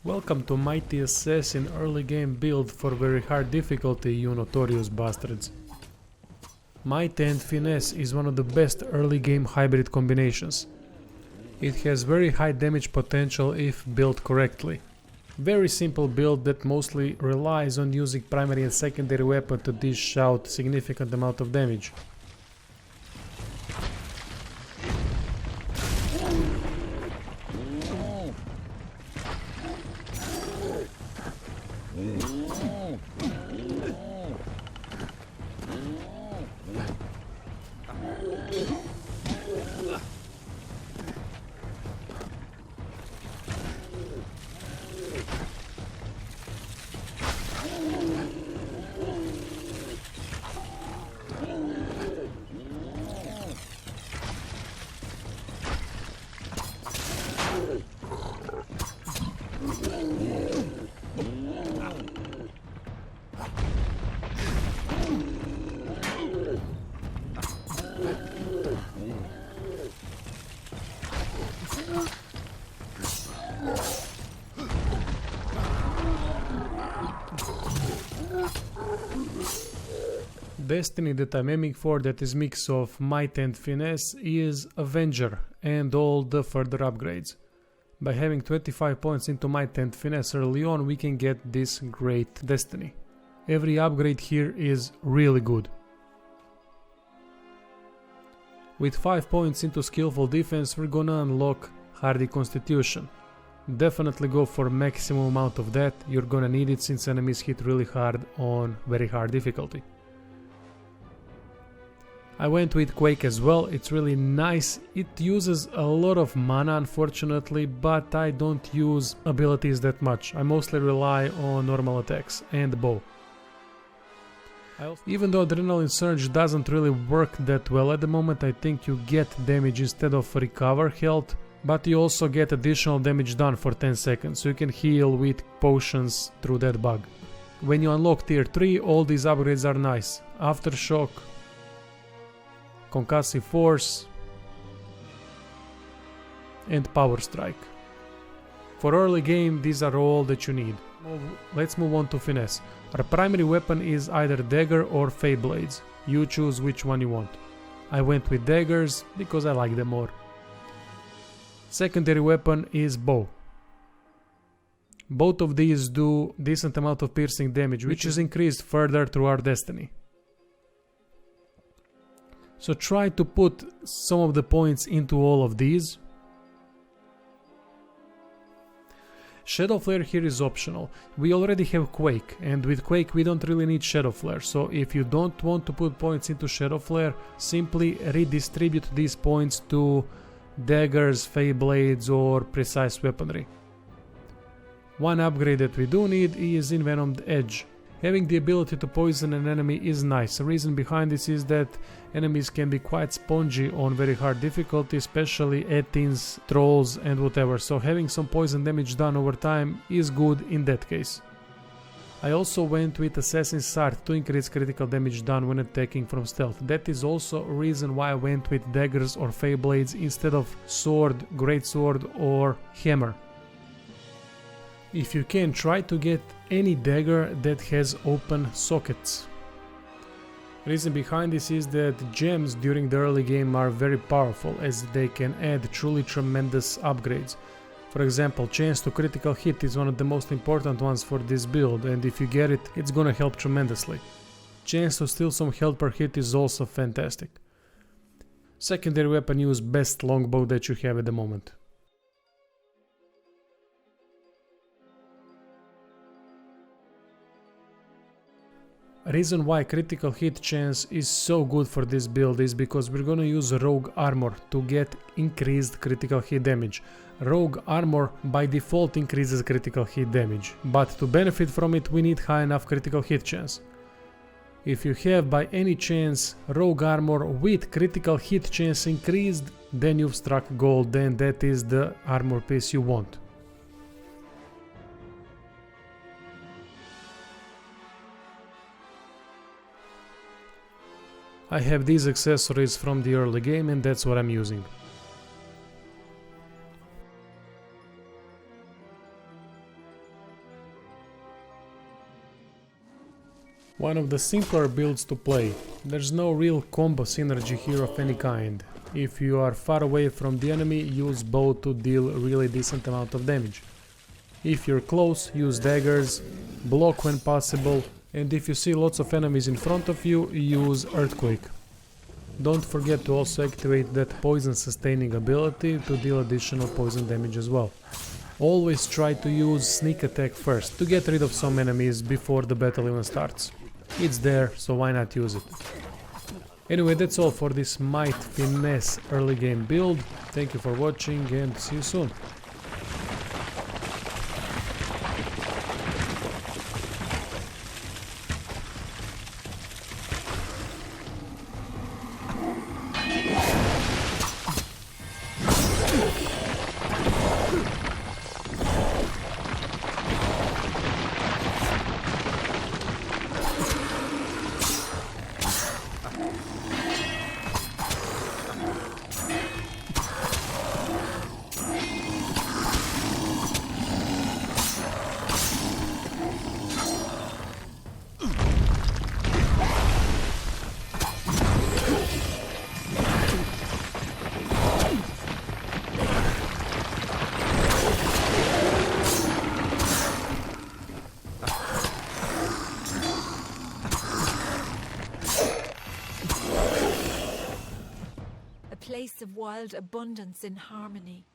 Welcome to Mighty Assassin early game build for very hard difficulty, you notorious bastards. Might and Finesse is one of the best early game hybrid combinations. It has very high damage potential if built correctly. Very simple build that mostly relies on using primary and secondary weapon to dish out significant amount of damage. Destiny that I'm aiming for, that is mix of Might and Finesse, is Avenger and all the further upgrades. By having 25 points into Might and Finesse early on, we can get this great Destiny. Every upgrade here is really good. With 5 points into Skillful Defense, we're gonna unlock Hardy Constitution. Definitely go for maximum amount of that, you're gonna need it since enemies hit really hard on very hard difficulty. I went with Quake as well, it's really nice. It uses a lot of mana unfortunately, but I don't use abilities that much. I mostly rely on normal attacks and bow. Even though Adrenaline Surge doesn't really work that well at the moment, I think you get damage instead of recover health, but you also get additional damage done for 10 seconds, so you can heal with potions through that bug. When you unlock tier 3, all these upgrades are nice. Aftershock, Concussive Force and Power Strike. For early game, these are all that you need. Let's move on to Finesse. Our primary weapon is either dagger or fey blades. You choose which one you want. I went with daggers because I like them more. Secondary weapon is bow. Both of these do decent amount of piercing damage, which is increased further through our destiny. So try to put some of the points into all of these. Shadow Flare here is optional. We already have Quake, and with Quake we don't really need Shadow Flare, so if you don't want to put points into Shadow Flare, simply redistribute these points to daggers, fey blades or precise weaponry. One upgrade that we do need is Envenomed Edge. Having the ability to poison an enemy is nice. The reason behind this is that enemies can be quite spongy on very hard difficulty, especially Etins, trolls and whatever, so having some poison damage done over time is good in that case. I also went with Assassin's Sword to increase critical damage done when attacking from stealth. That is also a reason why I went with daggers or fey blades instead of sword, great sword or hammer. If you can, try to get any dagger that has open sockets. Reason behind this is that gems during the early game are very powerful, as they can add truly tremendous upgrades. For example, chance to critical hit is one of the most important ones for this build, and if you get it, it's gonna help tremendously. Chance to steal some health per hit is also fantastic. Secondary weapon, use best longbow that you have at the moment. Reason why critical hit chance is so good for this build is because we're gonna use rogue armor to get increased critical hit damage. Rogue armor by default increases critical hit damage, but to benefit from it we need high enough critical hit chance. If you have by any chance rogue armor with critical hit chance increased, then you've struck gold, then that is the armor piece you want. I have these accessories from the early game and that's what I'm using. One of the simpler builds to play. There's no real combo synergy here of any kind. If you are far away from the enemy, use bow to deal really decent amount of damage. If you're close, use daggers, block when possible, and if you see lots of enemies in front of you, use earthquake. Don't forget to also activate that poison sustaining ability to deal additional poison damage as well. Always try to use sneak attack first to get rid of some enemies before the battle even starts. It's there, so why not use it? Anyway, that's all for this Might Finesse early game build. Thank you for watching and see you soon. Place of wild abundance in harmony.